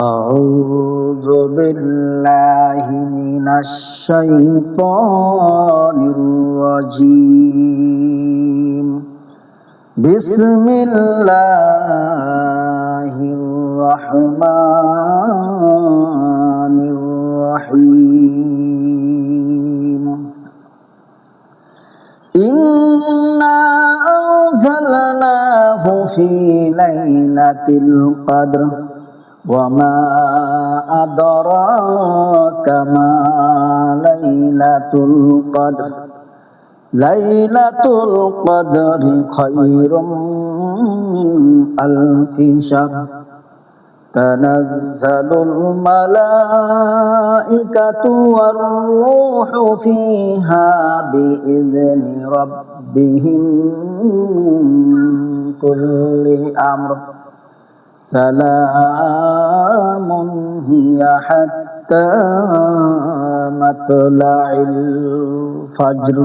أعوذ بالله من الشيطان الرجيم. بسم الله الرحمن الرحيم. إنا أنزلناه في ليلة القدر وما أدراك ما ليلة القدر. ليلة القدر خير من ألف شهر. تنزل الملائكة والروح فيها بإذن ربهم من كل أمر. سلام هي حتى مطلع الفجر.